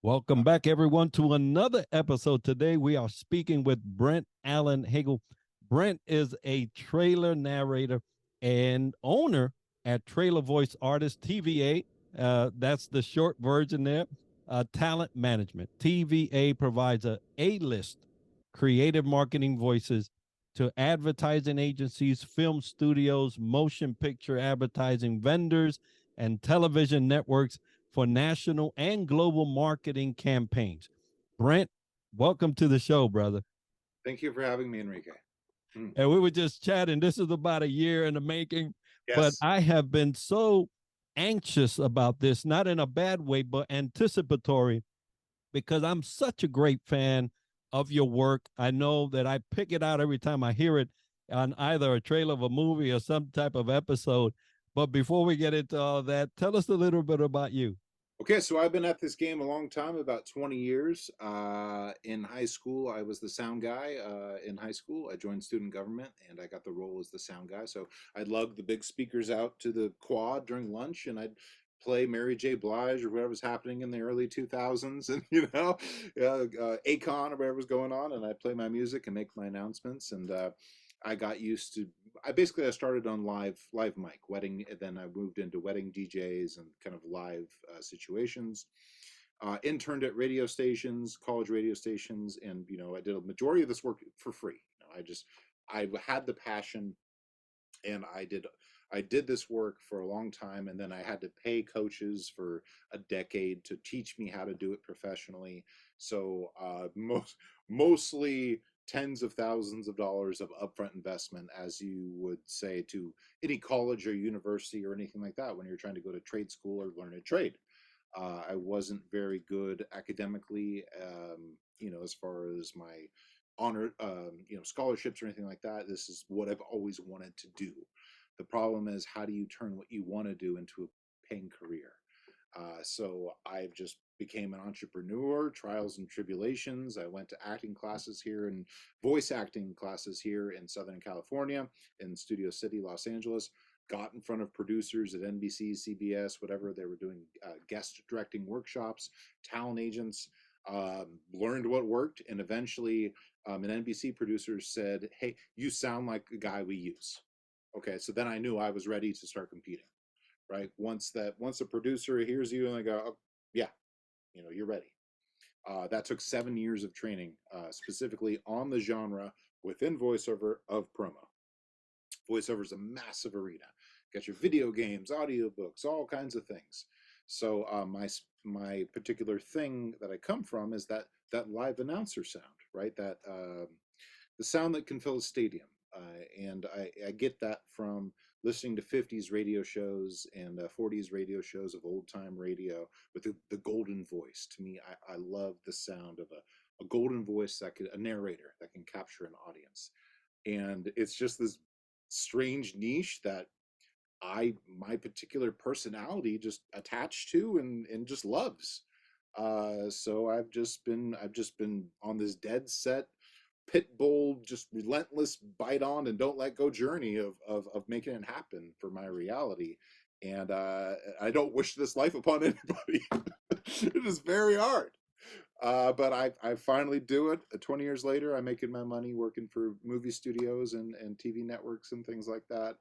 Welcome back, everyone, to another episode. Today, we are speaking with Brent Allen Hagel. Brent is a trailer narrator and owner at Trailer Voice Artist, TVA. That's the short version there. Talent Management. TVA provides a A-list creative marketing voices to advertising agencies, film studios, motion picture advertising vendors, and television networks for national and global marketing campaigns. Brent, welcome to the show, brother. Thank you for having me, Enrique. And we were just chatting. This is about a year in the making, Yes. but I have been so anxious about this, not in a bad way, but anticipatory, because I'm such a great fan of your work. I know that I pick it out every time I hear it on either a trailer of a movie or some type of episode. But before we get into all that, tell us a little bit about you. Okay, so I've been at this game a long time, about 20 years. In high school, I was the sound guy. In high school, I joined student government, and I got the role as the sound guy. So I'd lug the big speakers out to the quad during lunch, and I'd play Mary J. Blige or whatever was happening in the early 2000s, and Akon or whatever was going on, and I'd play my music and make my announcements. And I got used to. I started on live mic wedding, and then I moved into wedding DJs and kind of live situations. Interned at radio stations, college radio stations, and I did a majority of this work for free. I had the passion, and I did this work for a long time, and then I had to pay coaches for a decade to teach me how to do it professionally. So mostly tens of thousands of dollars of upfront investment, as you would say, to any college or university or anything like that when you're trying to go to trade school or learn a trade. I wasn't very good academically, as far as my honor, scholarships or anything like that. This is what I've always wanted to do. The problem is, how do you turn what you want to do into a paying career? So I just became an entrepreneur, trials and tribulations. I went to acting classes here and voice acting classes here in Southern California, in Studio City, Los Angeles. Got in front of producers at NBC, CBS, whatever. They were doing guest directing workshops, talent agents, learned what worked. And eventually an NBC producer said, "Hey, you sound like the guy we use." Okay, so then I knew I was ready to start competing. Right? Once a producer hears you and they go, "Oh, yeah, you're ready." That took 7 years of training, specifically on the genre within voiceover of promo. Voiceover is a massive arena. Got your video games, audiobooks, all kinds of things. So my particular thing that I come from is that live announcer sound, right? That the sound that can fill a stadium. And I get that from listening to 50s radio shows and 40s radio shows of old time radio with the golden voice. To me, I love the sound of a golden voice, a narrator that can capture an audience. And it's just this strange niche that my particular personality just attached to and just loves. So I've just been on this dead set pit bull, just relentless bite on and don't let go journey of making it happen for my reality. And I don't wish this life upon anybody. It is very hard. But I finally do it. 20 years later, I'm making my money working for movie studios and TV networks and things like that.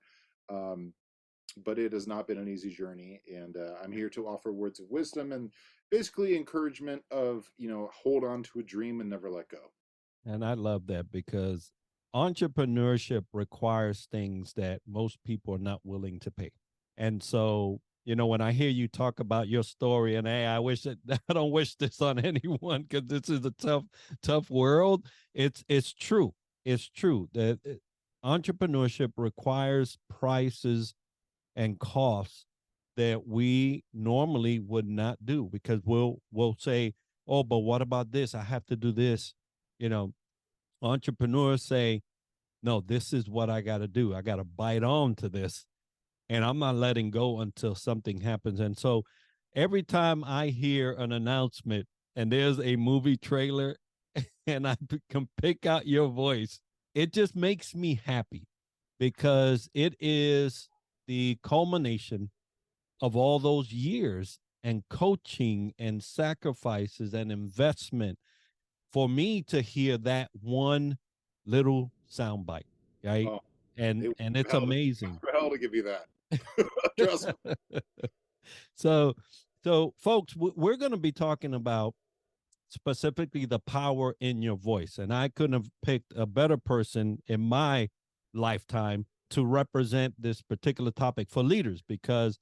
But it has not been an easy journey. And I'm here to offer words of wisdom and basically encouragement of, hold on to a dream and never let go. And I love that, because entrepreneurship requires things that most people are not willing to pay. And so, when I hear you talk about your story, and hey, I don't wish this on anyone, because this is a tough world. It's true. It's true that entrepreneurship requires prices and costs that we normally would not do, because we'll say, "Oh, but what about this? I have to do this." Entrepreneurs say, "No, this is what I got to do. I got to bite on to this, and I'm not letting go until something happens." And so every time I hear an announcement and there's a movie trailer and I can pick out your voice, it just makes me happy. because it is the culmination of all those years and coaching and sacrifices and investment for me to hear that one little soundbite, right? Oh, And they went and through it's hell to, amazing. through hell to give you that. Trust me. so so folks, we're going to be talking about specifically the power in your voice. And I couldn't have picked a better person in my lifetime to represent this particular topic for leaders, because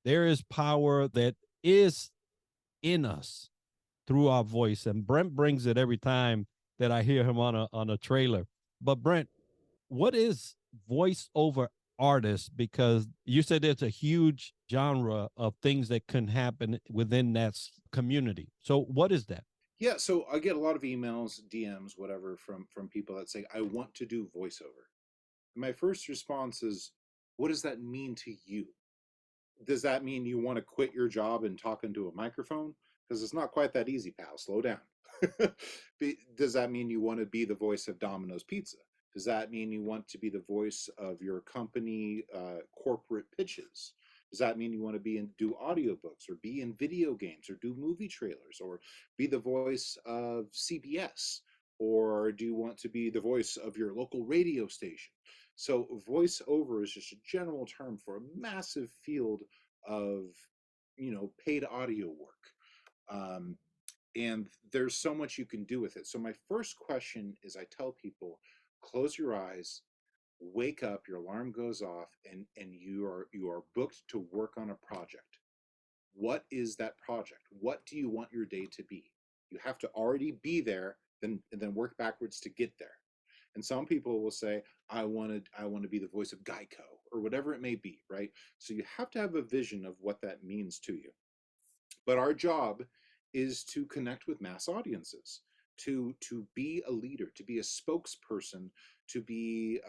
there is power that is in us through our voice. And Brent brings it every time that I hear him on a trailer. But Brent, what is voiceover artist? Because you said there's a huge genre of things that can happen within that community. So what is that? Yeah, so I get a lot of emails, DMs, whatever, from people that say, I want to do voiceover. And my first response is, what does that mean to you? Does that mean you want to quit your job and talk into a microphone? Because it's not quite that easy, pal. Slow down. Does that mean you want to be the voice of Domino's Pizza? Does that mean you want to be the voice of your company corporate pitches? Does that mean you want to be in do audiobooks or be in video games or do movie trailers or be the voice of CBS? Or do you want to be the voice of your local radio station? So voiceover is just a general term for a massive field of, paid audio work. Um, and there's so much you can do with it. So my first question is, I tell people, close your eyes, wake up, your alarm goes off, and you are booked to work on a project. What is that project? What do you want your day to be? You have to already be there, then work backwards to get there. And some people will say, I want to be the voice of Geico or whatever it may be, right? So you have to have a vision of what that means to you. But our job is to connect with mass audiences, to be a leader, to be a spokesperson, to be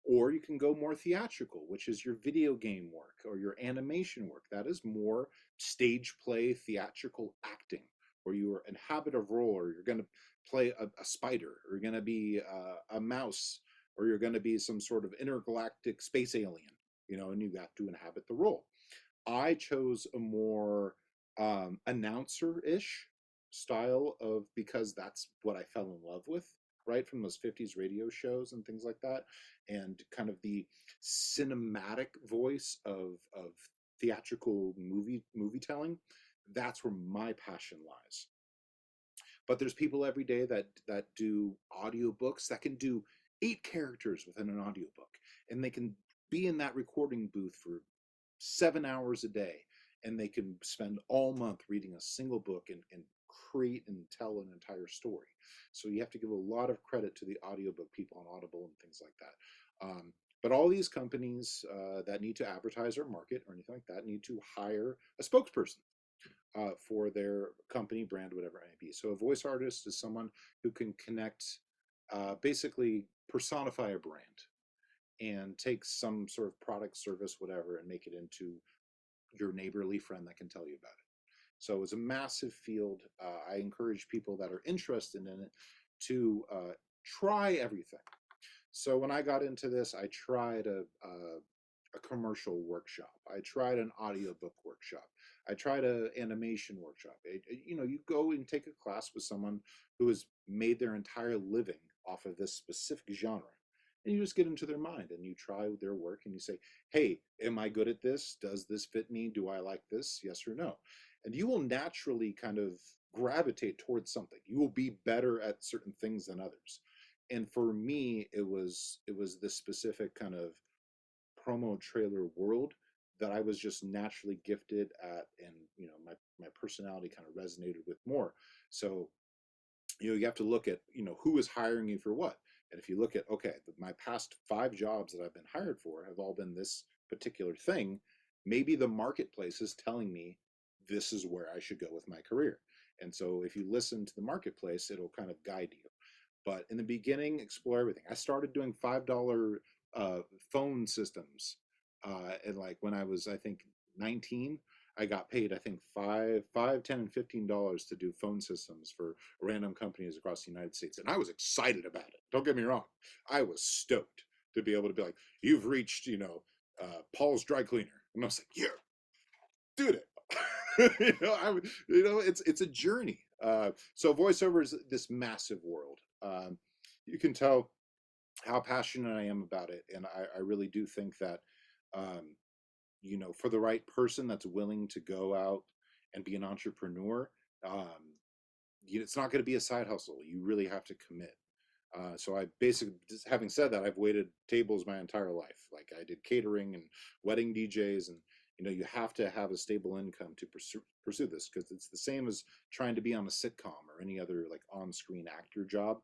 or you can go more theatrical, which is your video game work or your animation work. That is more stage play, theatrical acting, where you inhabit a role, or you're going to play a spider, or you're going to be a mouse, or you're going to be some sort of intergalactic space alien, and you have to inhabit the role. I chose a more announcer-ish style of because that's what I fell in love with, right from those 50s radio shows and things like that, and kind of the cinematic voice of theatrical movie telling. That's where my passion lies. But there's people every day that do audiobooks that can do 8 characters within an audiobook, and they can be in that recording booth for 7 hours a day, and they can spend all month reading a single book and create and tell an entire story. So you have to give a lot of credit to the audiobook people on Audible and things like that. But all these companies that need to advertise or market or anything like that need to hire a spokesperson for their company, brand, whatever it may be. So a voice artist is someone who can connect, basically personify a brand and take some sort of product, service, whatever, and make it into your neighborly friend that can tell you about it. So it's a massive field. I encourage people that are interested in it to try everything. So when I got into this, I tried a commercial workshop. I tried an audiobook workshop. I tried an animation workshop. You go and take a class with someone who has made their entire living off of this specific genre. And you just get into their mind and you try their work and you say, hey, am I good at this? Does this fit me? Do I like this? Yes or no? And you will naturally kind of gravitate towards something. You will be better at certain things than others. And for me, it was this specific kind of promo trailer world that I was just naturally gifted at, and my personality kind of resonated with more. So you have to look at who is hiring you for what. And if you look at, okay, my past 5 jobs that I've been hired for have all been this particular thing, maybe the marketplace is telling me this is where I should go with my career. And so if you listen to the marketplace, it'll kind of guide you. But in the beginning, explore everything. I started doing $5 phone systems, and like when I was, I think, 19, I got paid, I think, five, 10, and $15 to do phone systems for random companies across the United States, and I was excited about it. Don't get me wrong, I was stoked to be able to be like, you've reached, Paul's dry cleaner. And I was like, yeah, did it. It's a journey. So voiceover is this massive world. You can tell how passionate I am about it, and I really do think that, um, for the right person that's willing to go out and be an entrepreneur, it's not going to be a side hustle. You really have to commit. So I basically, just having said that, I've waited tables my entire life. Like I did catering and wedding DJs, and you have to have a stable income to pursue this, because it's the same as trying to be on a sitcom or any other like on-screen actor job.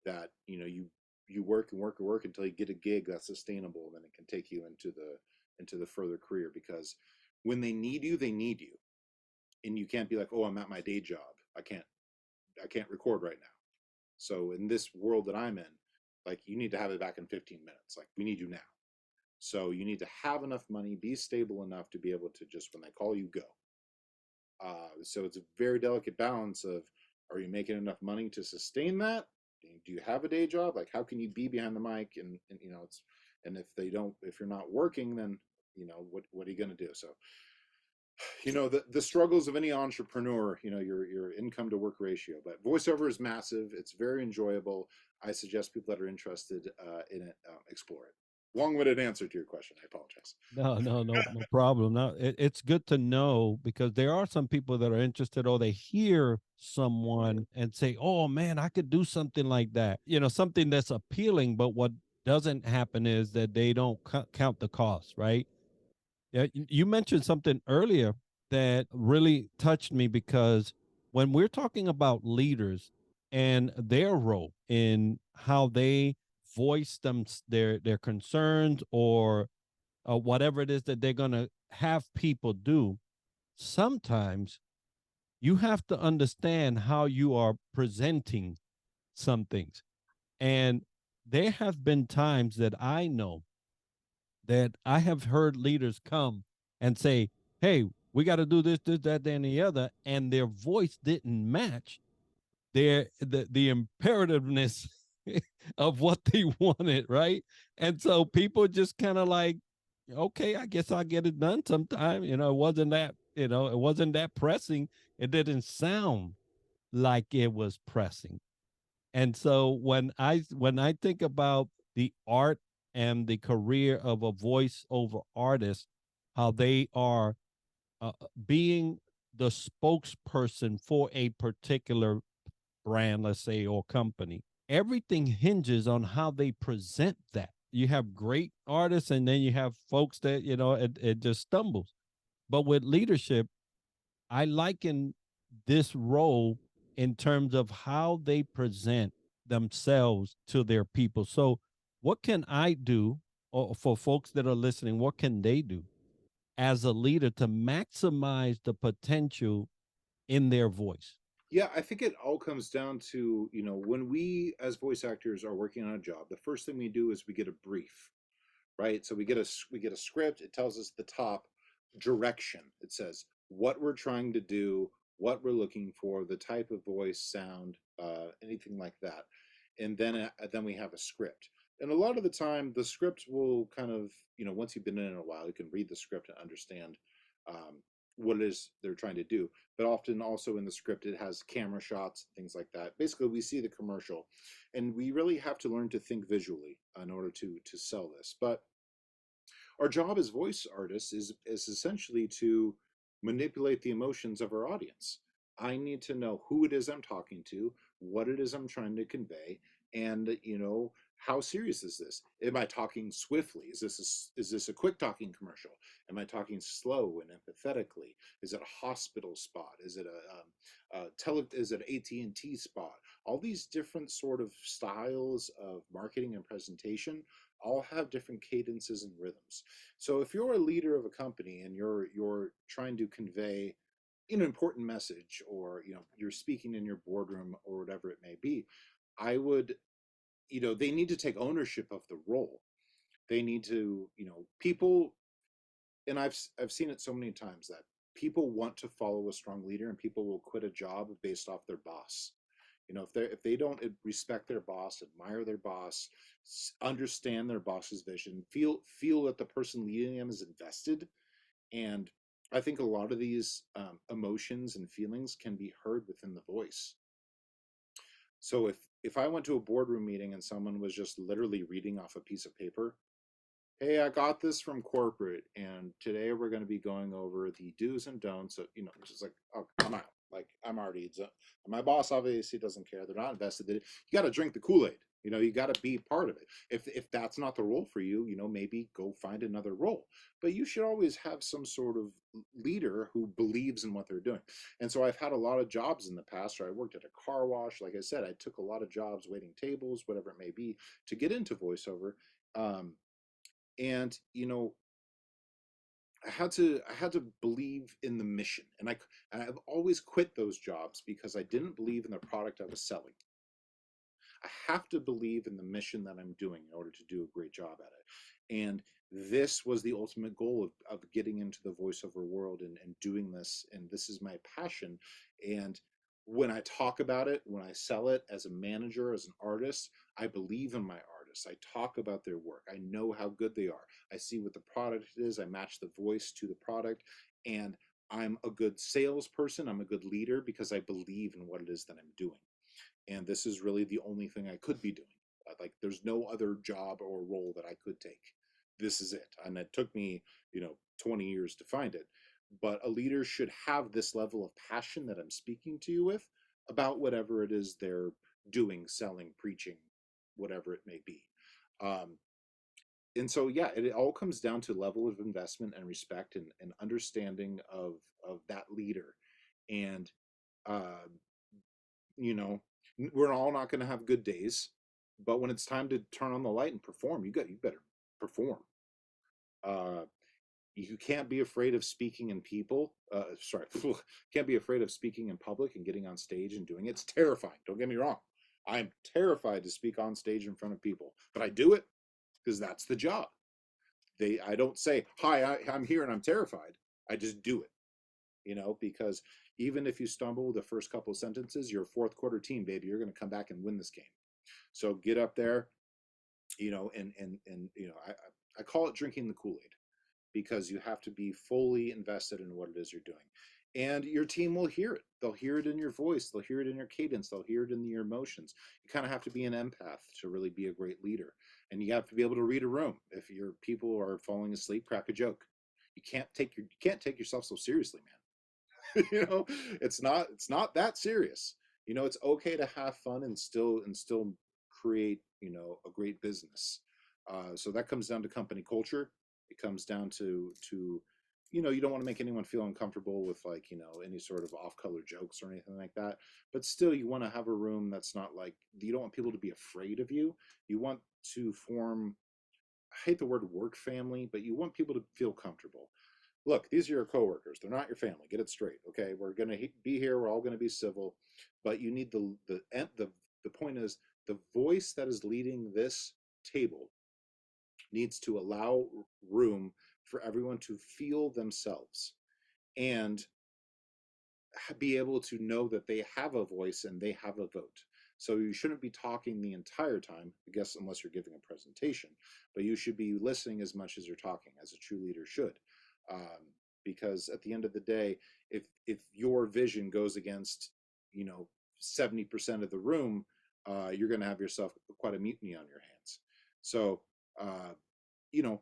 That you work and work and work until you get a gig that's sustainable, and then it can take you into the further career. Because when they need you, and you can't be like, oh, I'm at my day job. I can't record right now. So in this world that I'm in, like you need to have it back in 15 minutes. Like we need you now. So you need to have enough money, be stable enough to be able to just when they call you, go. So it's a very delicate balance of, are you making enough money to sustain that? Do you have a day job? Like how can you be behind the mic, and it's, and if you're not working, then what are you going to do? So the struggles of any entrepreneur, your income to work ratio. But voiceover is massive. It's very enjoyable. I suggest people that are interested in it explore it. Long-winded answer to your question. I apologize. No, no, no, no problem. No, it's good to know, because there are some people that are interested, or they hear someone and say, "Oh man, I could do something like that." Something that's appealing, but what doesn't happen is that they don't count the cost, right? Yeah, you mentioned something earlier that really touched me, because when we're talking about leaders and their role in how they voice their concerns, or whatever it is that they're going to have people do, sometimes you have to understand how you are presenting some things. And there have been times that I know that I have heard leaders come and say, "Hey, we got to do this, this, that, and the other," and their voice didn't match the imperativeness of what they wanted, right? And so people just kind of like, okay, I guess I'll get it done sometime. It wasn't that pressing. It didn't sound like it was pressing. And so when I think about the art and the career of a voiceover artist, how they are being the spokesperson for a particular brand, let's say, or company, everything hinges on how they present that. You have great artists, and then you have folks that, it just stumbles. But with leadership, I liken this role in terms of how they present themselves to their people. So, what can I do, or for folks that are listening, what can they do as a leader to maximize the potential in their voice? Yeah, I think it all comes down to, when we as voice actors are working on a job, the first thing we do is we get a brief, right? So we get a script. It tells us the top direction. It says what we're trying to do, what we're looking for, the type of voice, sound, anything like that, and then we have a script. And a lot of the time, the script will kind of, once you've been in it a while, you can read the script and understand um, what it is they're trying to do. But often, also in the script, it has camera shots, things like that. Basically, we see the commercial, and we really have to learn to think visually in order to sell this. But our job as voice artists is essentially to manipulate the emotions of our audience. I need to know who it is I'm talking to, what it is I'm trying to convey, and how serious is this? Am I talking swiftly? Is this a quick talking commercial? Am I talking slow and empathetically? Is it a hospital spot? Is it is it an AT&T spot? All these different sort of styles of marketing and presentation all have different cadences and rhythms. So if you're a leader of a company and you're trying to convey an important message, or you're speaking in your boardroom or whatever it may be, I would, they need to take ownership of the role. They need to, people, and I've seen it so many times that people want to follow a strong leader, and people will quit a job based off their boss. If they don't respect their boss, admire their boss, understand their boss's vision, feel that the person leading them is invested, and I think a lot of these emotions and feelings can be heard within the voice. So if I went to a boardroom meeting and someone was just literally reading off a piece of paper, hey, I got this from corporate, and today we're going to be going over the do's and don'ts. It's just like, oh, I'm out. Like, I'm already, my boss obviously doesn't care. They're not invested in it. You got to drink the Kool-Aid. You got to be part of it. If that's not the role for you, maybe go find another role. But you should always have some sort of leader who believes in what they're doing. And so I've had a lot of jobs in the past where I worked at a car wash. Like I said, I took a lot of jobs waiting tables, whatever it may be, to get into voiceover. Um, and I had to believe in the mission, and I've always quit those jobs because I didn't believe in the product I was selling. I have to believe in the mission that I'm doing in order to do a great job at it. And this was the ultimate goal of getting into the voiceover world and doing this. And this is my passion. And when I talk about it, when I sell it as a manager, as an artist, I believe in my artists. I talk about their work. I know how good they are. I see what the product is. I match the voice to the product. And I'm a good salesperson. I'm a good leader because I believe in what it is that I'm doing, and this is really the only thing I could be doing. Like, there's no other job or role that I could take. This is it, and it took me, 20 years to find it. But a leader should have this level of passion that I'm speaking to you with about whatever it is they're doing, selling, preaching, whatever it may be. Um, and so, yeah, it all comes down to level of investment and respect and understanding of that leader. And uh, you know we're all not going to have good days, but when it's time to turn on the light and perform, you better perform. uh you can't be afraid of speaking in people sorry can't be afraid of speaking in public and getting on stage and doing it. It's terrifying, don't get me wrong. I'm terrified to speak on stage in front of people, but I do it because that's the job. I don't say, hi, I'm here and I'm terrified. I just do it, because even if you stumble the first couple of sentences, you're a fourth quarter team, baby. You're going to come back and win this game. So get up there, and I call it drinking the Kool-Aid, because you have to be fully invested in what it is you're doing. And your team will hear it. They'll hear it in your voice. They'll hear it in your cadence. They'll hear it in your emotions. You kind of have to be an empath to really be a great leader. And you have to be able to read a room. If your people are falling asleep, crack a joke. You can't take yourself so seriously, man. It's not that serious. It's okay to have fun and still create a great business. So that comes down to company culture. It comes down to you don't want to make anyone feel uncomfortable with, like, any sort of off-color jokes or anything like that, but still you want to have a room that's not like, you don't want people to be afraid of you. You want to form, I hate the word work family, but you want people to feel comfortable. Look, these are your coworkers. They're not your family. Get it straight, okay? We're going to be here. We're all going to be civil, but you need the point is, the voice that is leading this table needs to allow room for everyone to feel themselves and be able to know that they have a voice and they have a vote. So you shouldn't be talking the entire time, I guess, unless you're giving a presentation, but you should be listening as much as you're talking, as a true leader should. Um, because at the end of the day, if your vision goes against, 70% of the room, you're going to have yourself quite a mutiny on your hands. So, uh, you know,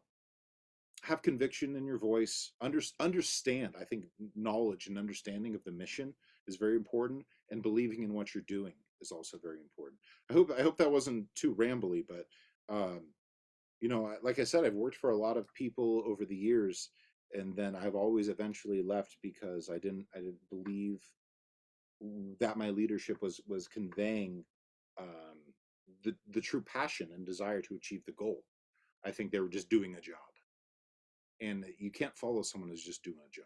have conviction in your voice. Understand. I think knowledge and understanding of the mission is very important, and believing in what you're doing is also very important. I hope that wasn't too rambly, but like I said, I've worked for a lot of people over the years, and then I've always eventually left because I didn't believe that my leadership was conveying um, the true passion and desire to achieve the goal. I think they were just doing a job, and you can't follow someone who's just doing a job.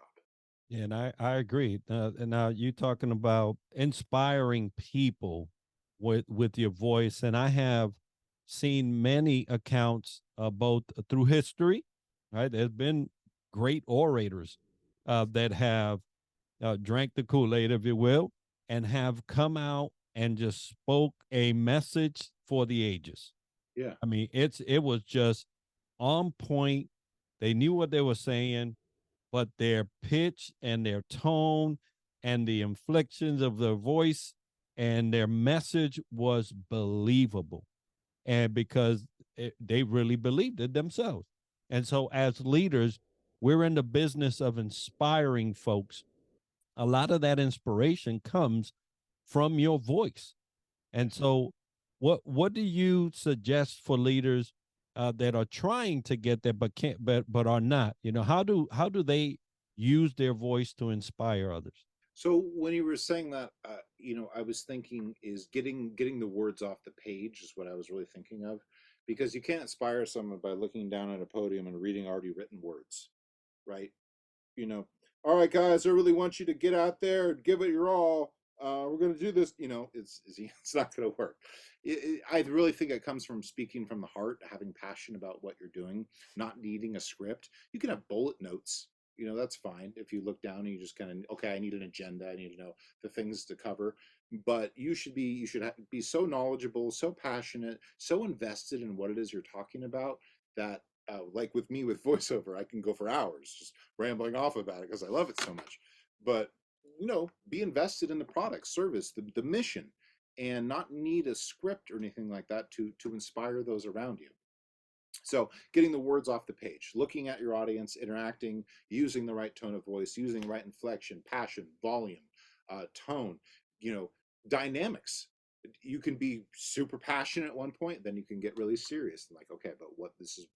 Yeah, and I agree. And now you talking about inspiring people with your voice, and I have seen many accounts, both through history. Right, there's been great orators that have drank the Kool Aid, if you will, and have come out and just spoke a message for the ages. Yeah. I mean, it was just on point. They knew what they were saying, but their pitch and their tone and the inflections of their voice and their message was believable. And because they really believed it themselves. And so, as leaders, we're in the business of inspiring folks. A lot of that inspiration comes from your voice. And so, what do you suggest for leaders that are trying to get there but can't, but are not? You know, how do they use their voice to inspire others? So when you were saying that, I was thinking is getting the words off the page is what I was really thinking of, because you can't inspire someone by looking down at a podium and reading already written words, right? you know, all right, guys, I really want you to get out there and give it your all. We're going to do this. It's not going to work. I really think it comes from speaking from the heart, having passion about what you're doing, not needing a script. You can have bullet notes. That's fine if you look down and you just kind of, okay, I need an agenda. I need to know the things to cover. But you should be so knowledgeable, so passionate, so invested in what it is you're talking about that like with me with voiceover, I can go for hours just rambling off about it because I love it so much. But be invested in the product, service, the mission, and not need a script or anything like that to inspire those around you. So getting the words off the page, looking at your audience, interacting, using the right tone of voice, using the right inflection, passion, volume, tone, you know, dynamics. You can be super passionate at one point, then you can get really serious. Like, okay, but what this is,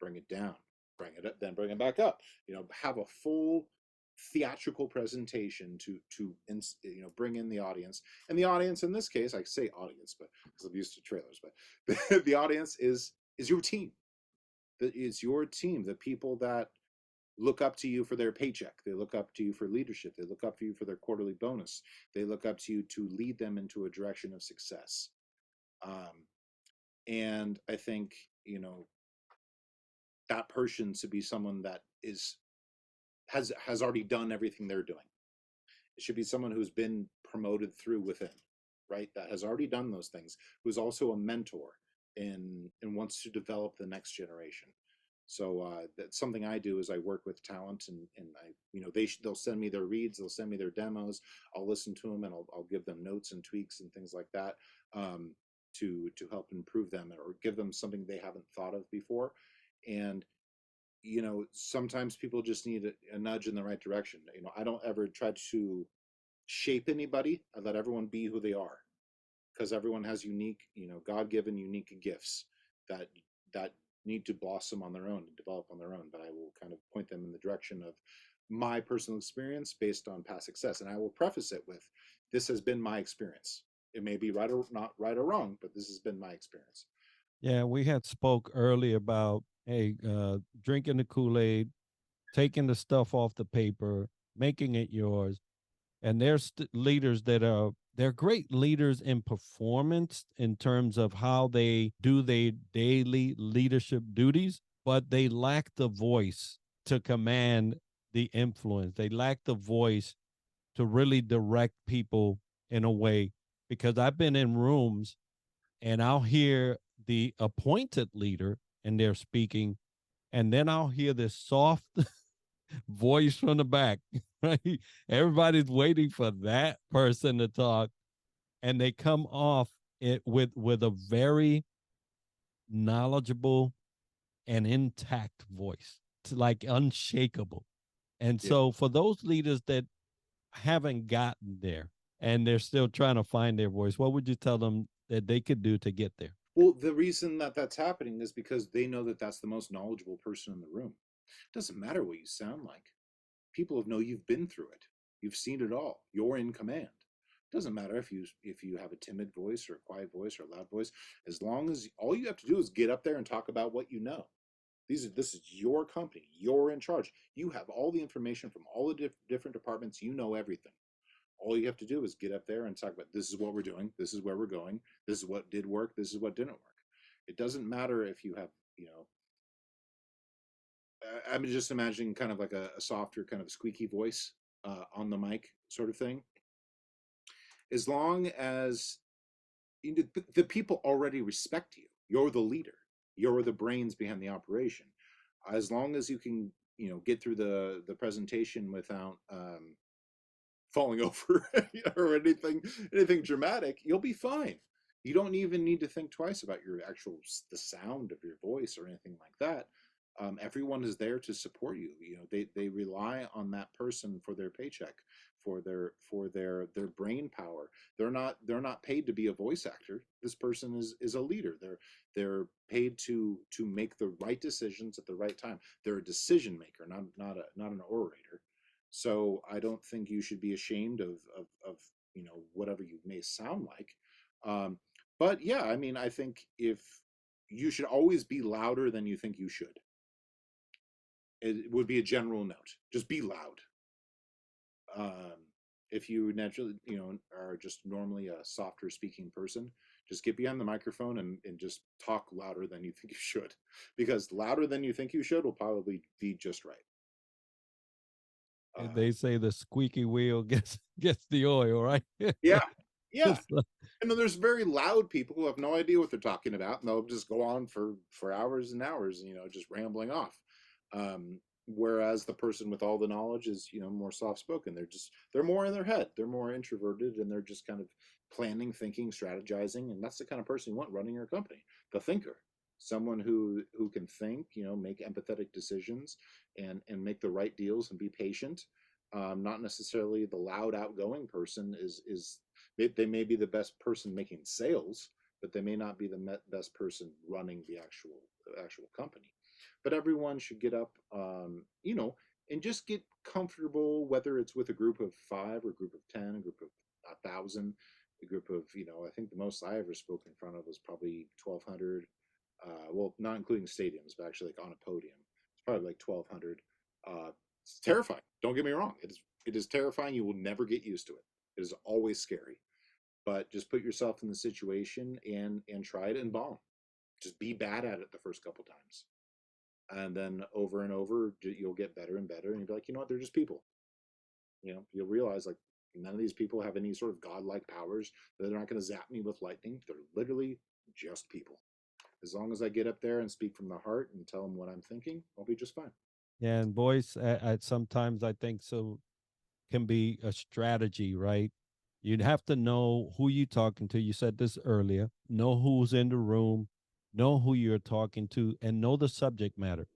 bring it down, bring it up, then bring it back up. Have a full theatrical presentation to bring in the audience. And the audience in this case, I say audience, but because I'm used to trailers, but the audience is your team. That is your team, the people that look up to you for their paycheck. They look up to you for leadership. They look up to you for their quarterly bonus. They look up to you to lead them into a direction of success. Um, and I think, that person should be someone that has already done everything they're doing. It should be someone who's been promoted through within, right? That has already done those things, who's also a mentor and wants to develop the next generation. So that's something I do is I work with talent and I, they'll send me their reads, they'll send me their demos. I'll listen to them and I'll give them notes and tweaks and things like that to help improve them or give them something they haven't thought of before. And sometimes people just need a nudge in the right direction. I don't ever try to shape anybody. I let everyone be who they are because everyone has unique, God-given unique gifts that that need to blossom on their own and develop on their own. But I will kind of point them in the direction of my personal experience based on past success. And I will preface it with, this has been my experience. It may be right or not right or wrong, but this has been my experience. Yeah, we had spoke early about hey, drinking the Kool-Aid, taking the stuff off the paper, making it yours. And there's leaders that are they're great leaders in performance in terms of how they do their daily leadership duties, but they lack the voice to command the influence. They lack the voice to really direct people in a way because I've been in rooms and I'll hear the appointed leader and they're speaking and then I'll hear this soft voice from the back, right? Everybody's waiting for that person to talk, and they come off it with a very knowledgeable and intact voice, it's like unshakable. And Yeah. so, for those leaders that haven't gotten there and they're still trying to find their voice, what would you tell them that they could do to get there? Well, the reason that that's happening is because they know that that's the most knowledgeable person in the room. It doesn't matter what you sound like. People know you've been through it. You've seen it all. You're in command. It doesn't matter if you have a timid voice or a quiet voice or a loud voice. As long as all you have to do is get up there and talk about what you know. This is your company. You're in charge. You have all the information from all the different departments. You know everything. All you have to do is get up there and talk about, this is what we're doing. This is where we're going. This is what did work. This is what didn't work. It doesn't matter if you have, I'm just imagining kind of like a softer, kind of squeaky voice on the mic sort of thing. As long as the people already respect you, you're the leader, you're the brains behind the operation. As long as you can, get through the presentation without falling over or anything dramatic, you'll be fine. You don't even need to think twice about your actual the sound of your voice or anything like that. Everyone is there to support you. They rely on that person for their paycheck, for their brain power. They're not paid to be a voice actor. This person is a leader. They're paid to make the right decisions at the right time. They're a decision maker, not an orator. So I don't think you should be ashamed of whatever you may sound like. Um, but yeah, I mean, I think if you should always be louder than you think you should. It would be a general note. Just be loud. Um, if you naturally, are just normally a softer speaking person, just get behind the microphone and just talk louder than you think you should, because louder than you think you should will probably be just right. They say the squeaky wheel gets the oil, right? Yeah, yeah. It's like, And then there's very loud people who have no idea what they're talking about, and they'll just go on for hours and hours, just rambling off. Whereas the person with all the knowledge is, more soft spoken. They're more in their head. They're more introverted, and they're just kind of planning, thinking, strategizing, and that's the kind of person you want running your company. The thinker, someone who can think, make empathetic decisions, and make the right deals and be patient. Not necessarily the loud, outgoing person is they may be the best person making sales, but they may not be the best person running the actual company. But everyone should get up, and just get comfortable, whether it's with a group of five or a group of 10, a group of 1,000, a group of, I think the most I ever spoke in front of was probably 1,200. Well, not including stadiums, but actually like on a podium. It's probably like 1,200. It's terrifying. Don't get me wrong. It is terrifying. You will never get used to it. It is always scary. But just put yourself in the situation and try it and bomb. Just be bad at it the first couple times, and then over and over you'll get better and better, and you'll be like, they're just people. You'll realize, like, none of these people have any sort of godlike powers. They're not going to zap me with lightning. They're literally just people. As long as I get up there and speak from the heart and tell them what I'm thinking, I'll be just fine. yeah, and voice sometimes I think so can be a strategy, right? You'd have to know who you're talking to. You said this earlier. Know who's in the room, know who you're talking to, and know the subject matter.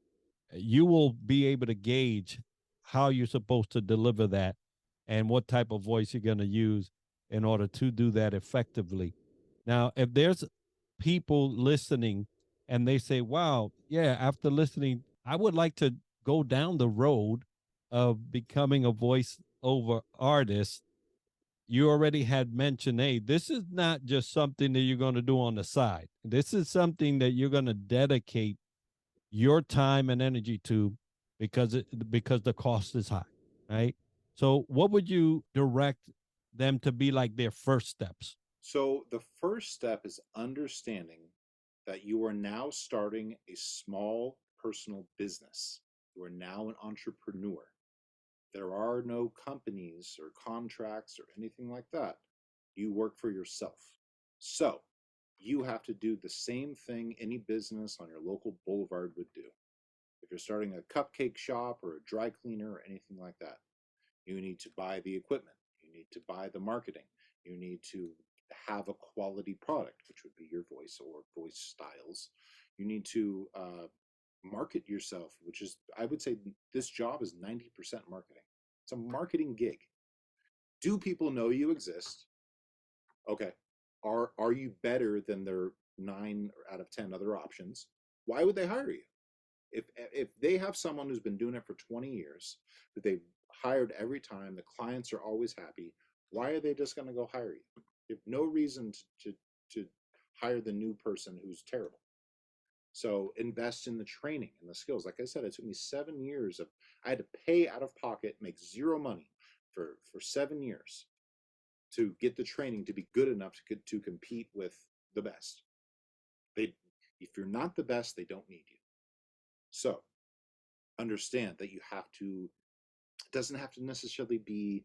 You will be able to gauge how you're supposed to deliver that and what type of voice you're going to use in order to do that effectively. Now, if there's people listening and they say, wow, yeah, after listening, I would like to go down the road of becoming a voice over artist. You already had mentioned, hey, this is not just something that you're going to do on the side. This is something that you're going to dedicate your time and energy to because the cost is high, right? So what would you direct them to be like their first steps? So the first step is understanding that you are now starting a small personal business. You are now an entrepreneur. There are no companies or contracts or anything like that. You work for yourself. So you have to do the same thing any business on your local boulevard would do. If you're starting a cupcake shop or a dry cleaner or anything like that, you need to buy the equipment. You need to buy the marketing. You need to have a quality product, which would be your voice or voice styles. You need to market yourself, which is, I would say, this job is 90% marketing. It's a marketing gig. Do people know you exist? Okay. Are you better than their 9 out of 10 other options? Why would they hire you? If they have someone who's been doing it for 20 years, that they've hired every time, the clients are always happy, why are they just going to go hire you? You have no reason to hire the new person who's terrible. So invest in the training and the skills. Like I said, it took me 7 years of, I had to pay out of pocket, make zero money for 7 years to get the training to be good enough to compete with the best. They, if you're not the best, they don't need you. So understand that you have to, it doesn't have to necessarily be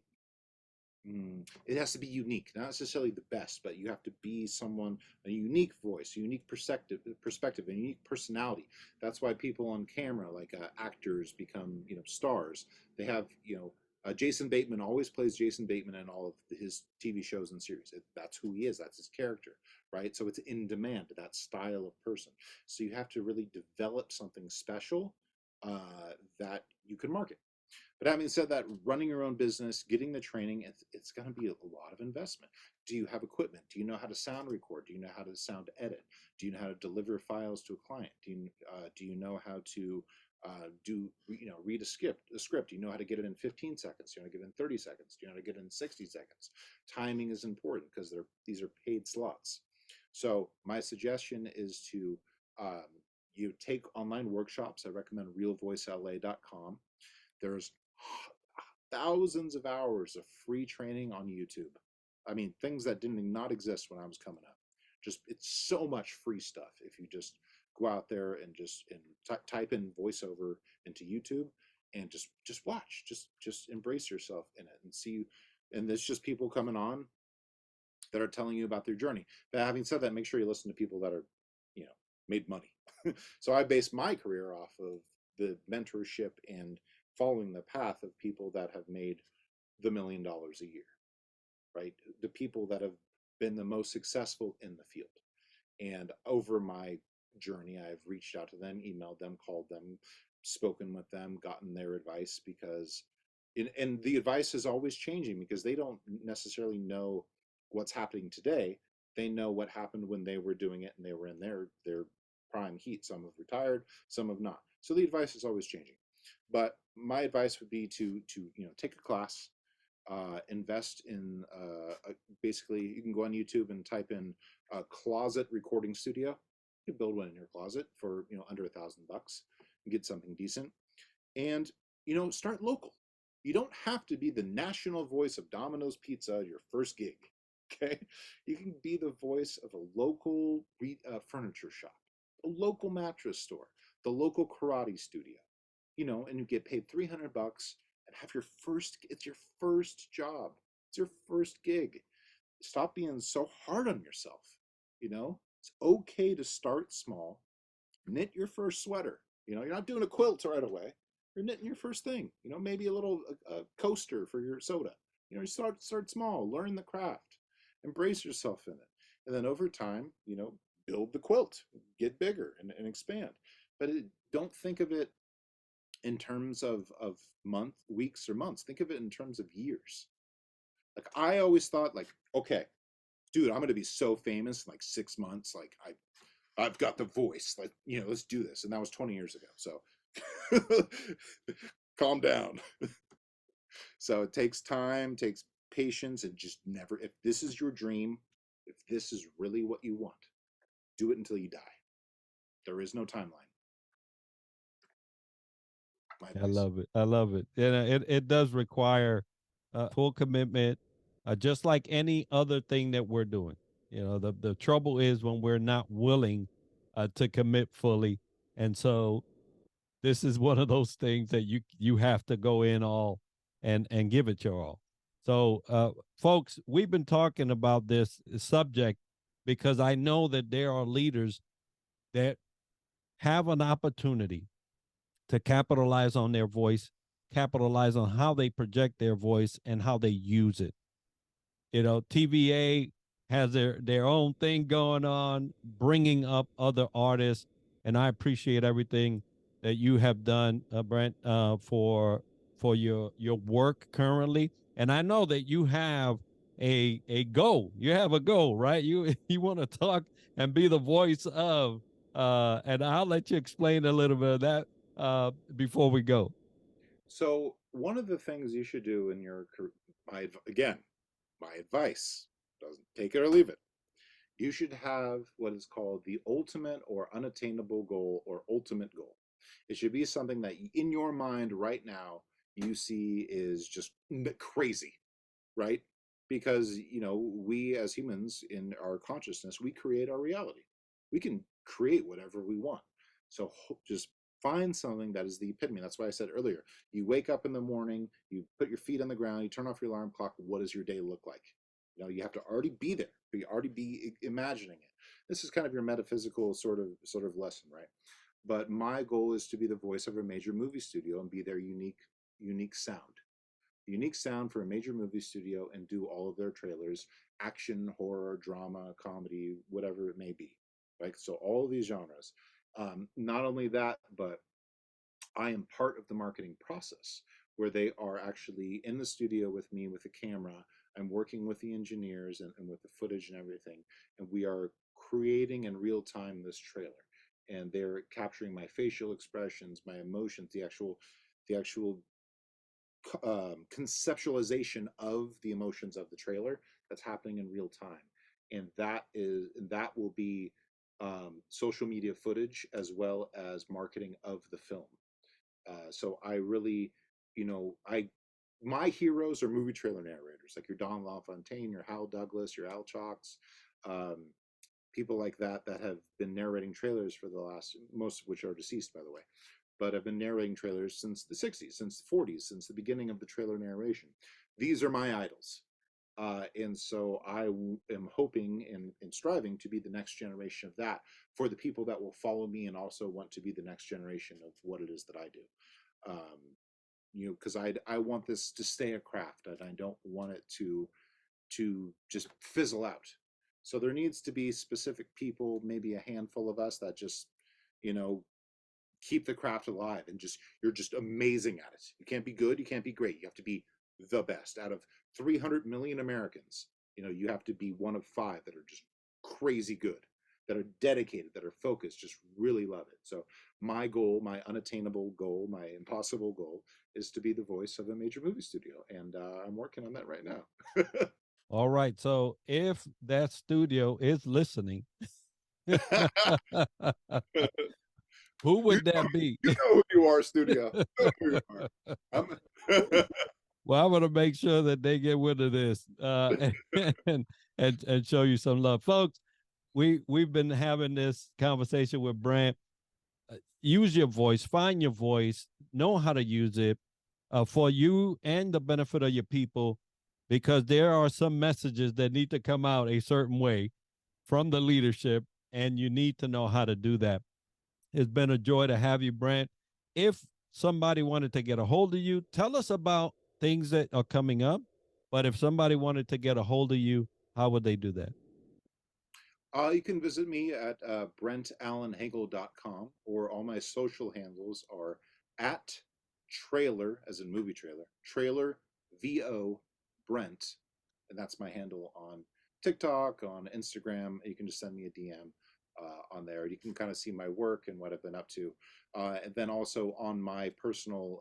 It has to be unique, not necessarily the best, but you have to be someone, a unique voice, a unique perspective, a unique personality. That's why people on camera, like actors, become stars. They have Jason Bateman always plays Jason Bateman in all of his TV shows and series. That's who he is. That's his character, right? So it's in demand, that style of person. So you have to really develop something special that you can market. But having said that, running your own business, getting the training, it's going to be a lot of investment. Do you have equipment? Do you know how to sound record? Do you know how to sound edit? Do you know how to deliver files to a client? Do you know how to read a script? Do you know how to get it in 15 seconds? Do you know how to get it in 30 seconds? Do you know how to get it in 60 seconds? Timing is important because these are paid slots. So my suggestion is to you take online workshops. I recommend realvoicela.com. There's thousands of hours of free training on YouTube. I mean, things that didn't not exist when I was coming up. Just it's so much free stuff if you just go out there and type in voiceover into YouTube and just watch, just embrace yourself in it and see. And there's just people coming on that are telling you about their journey. But having said that, make sure you listen to people that are, made money. So I base my career off of the mentorship and following the path of people that have made the $1 million a year, right? The people that have been the most successful in the field. And over my journey, I've reached out to them, emailed them, called them, spoken with them, gotten their advice because, and the advice is always changing because they don't necessarily know what's happening today. They know what happened when they were doing it and they were in their prime heat. Some have retired, some have not. So the advice is always changing. But my advice would be to take a class, invest in basically you can go on YouTube and type in a closet recording studio. You can build one in your closet for under $1,000 and get something decent. And start local. You don't have to be the national voice of Domino's Pizza your first gig. Okay, you can be the voice of a local furniture shop, a local mattress store, the local karate studio. And you get paid $300 and have it's your first job. It's your first gig. Stop being so hard on yourself. It's okay to start small. Knit your first sweater. You're not doing a quilt right away. You're knitting your first thing. Maybe a little coaster for your soda. You start small, learn the craft, embrace yourself in it. And then over time, build the quilt, get bigger and expand. But don't think of it in terms of weeks or months. Think of it in terms of years. Like I always thought, like, okay, dude, I'm gonna be so famous in like 6 months. Like I've got the voice. Like, let's do this. And that was 20 years ago. So calm down. So it takes time, takes patience, and just never, if this is your dream, if this is really what you want, do it until you die. There is no timeline. My I advice. love it. I love it. And it does require full commitment, just like any other thing that we're doing. The trouble is when we're not willing to commit fully. And so this is one of those things that you have to go in all and give it your all. So, folks, we've been talking about this subject because I know that there are leaders that have an opportunity to capitalize on their voice, capitalize on how they project their voice and how they use it. TVA has their own thing going on, bringing up other artists, and I appreciate everything that you have done, Brent, for your work currently. And I know that you have a goal. You have a goal, right? You you want to talk and be the voice of, and I'll let you explain a little bit of that before we go. So one of the things you should do in your career, again, my advice, doesn't take it or leave it. You should have what is called the ultimate or unattainable goal or ultimate goal. It should be something that in your mind right now you see is just crazy, right? Because, we as humans in our consciousness, we create our reality. We can create whatever we want. So just Find something that is the epitome. That's why I said earlier, you wake up in the morning, you put your feet on the ground, you turn off your alarm clock. What does your day look like? You have to already be there. You already be imagining it. This is kind of your metaphysical sort of lesson, right? But my goal is to be the voice of a major movie studio and be their unique sound. Unique sound for a major movie studio and do all of their trailers, action, horror, drama, comedy, whatever it may be. Right? So all of these genres. Not only that, but I am part of the marketing process where they are actually in the studio with me with the camera. I'm working with the engineers and with the footage and everything. And we are creating in real time this trailer. And they're capturing my facial expressions, my emotions, the actual conceptualization of the emotions of the trailer that's happening in real time. And that will be social media footage as well as marketing of the film. So I really, I my heroes are movie trailer narrators, like your Don LaFontaine, your Hal Douglas, your Al Chalks, um, people like that have been narrating trailers for the last, most of which are deceased, by the way, but have been narrating trailers since the 60s, since the 40s, since the beginning of the trailer narration. These are my idols. And so am hoping and striving to be the next generation of that for the people that will follow me and also want to be the next generation of what it is that I do. Because I want this to stay a craft and I don't want it to just fizzle out. So there needs to be specific people, maybe a handful of us that just, you know, keep the craft alive and you're just amazing at it. You can't be good, you can't be great. You have to be the best. Out of 300 million Americans, you have to be one of five that are just crazy good, that are dedicated, that are focused, just really love it. So my goal, my unattainable goal, my impossible goal is to be the voice of a major movie studio. And I'm working on that right now. All right. So if that studio is listening, who you would that be? you know who you are, studio. You know who you are. Well, I'm going to make sure that they get rid of this and, and show you some love, folks. We've been having this conversation with Brent. Use your voice, find your voice, know how to use it for you and the benefit of your people, because there are some messages that need to come out a certain way from the leadership, and you need to know how to do that. It's been a joy to have you, Brent. If somebody wanted to get a hold of you, tell us about things that are coming up. But if somebody wanted to get a hold of you, how would they do that? You can visit me at BrentAllenHagel.com, or all my social handles are at trailer, as in movie trailer VO Brent, and that's my handle on TikTok, on Instagram. You can just send me a DM on there. You can kind of see my work and what I've been up to. And then also on my personal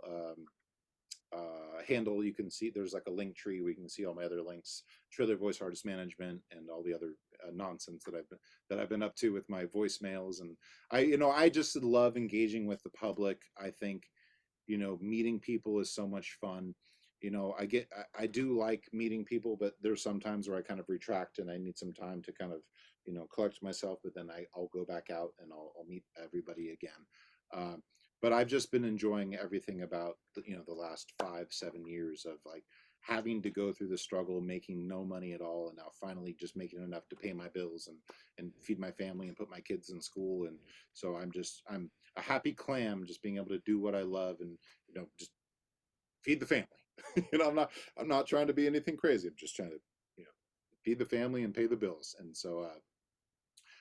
handle, you can see there's like a link tree where you can see all my other links, trailer voice artist management, and all the other nonsense that I've been up to with my voicemails. And I just love engaging with the public. I think meeting people is so much fun. I do like meeting people, but there's some times where I kind of retract and I need some time to kind of collect myself, but then I'll go back out and I'll meet everybody again. um, but I've just been enjoying everything about the last 5-7 years of like having to go through the struggle, making no money at all, and now finally just making enough to pay my bills and feed my family and put my kids in school. And so I'm a happy clam, just being able to do what I love and just feed the family. I'm not trying to be anything crazy. I'm just trying to feed the family and pay the bills. And so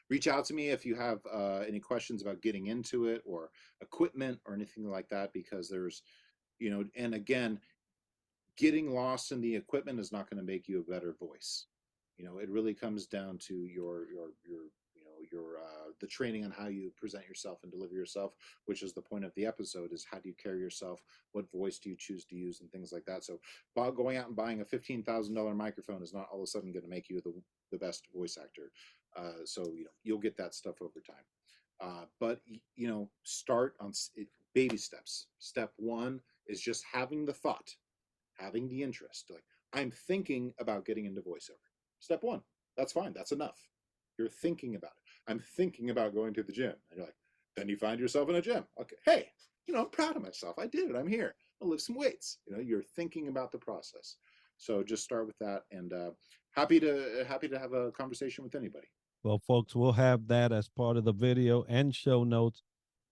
reach out to me if you have any questions about getting into it or equipment or anything like that, because there's and again, getting lost in the equipment is not going to make you a better voice. It really comes down to your the training on how you present yourself and deliver yourself, which is the point of the episode, is how do you carry yourself, what voice do you choose to use, and things like that. So going out and buying a $15,000 microphone is not all of a sudden going to make you the best voice actor. So you'll get that stuff over time. But start on baby steps. Step one is just having the thought, having the interest. Like, I'm thinking about getting into voiceover. Step one. That's fine. That's enough. You're thinking about it. I'm thinking about going to the gym. And you're like, Then you find yourself in a gym. Okay, hey, I'm proud of myself. I did it. I'm here. I'll lift some weights. You're thinking about the process. So just start with that, and happy to have a conversation with anybody. Well, folks, we'll have that as part of the video and show notes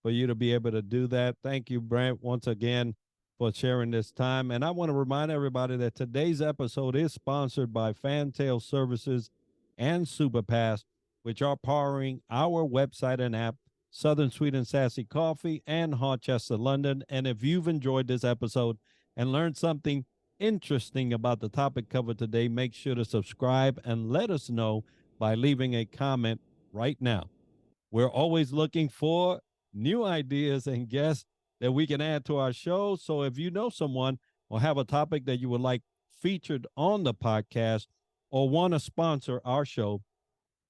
for you to be able to do that. Thank you, Brent, once again for sharing this time. And I want to remind everybody that today's episode is sponsored by Fantail Services and Superpass, which are powering our website and app, Southern Sweet and Sassy Coffee, and Harchester, London. And if you've enjoyed this episode and learned something interesting about the topic covered today, make sure to subscribe and let us know by leaving a comment right now. We're always looking for new ideas and guests that we can add to our show. So if you know someone or have a topic that you would like featured on the podcast or want to sponsor our show,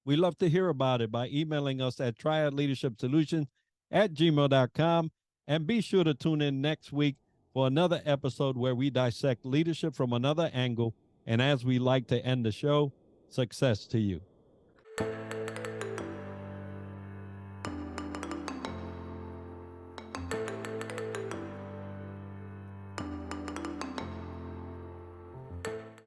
we love to hear about it by emailing us at triadleadershipsolutions@gmail.com. And be sure to tune in next week for another episode where we dissect leadership from another angle. And as we like to end the show, success to you.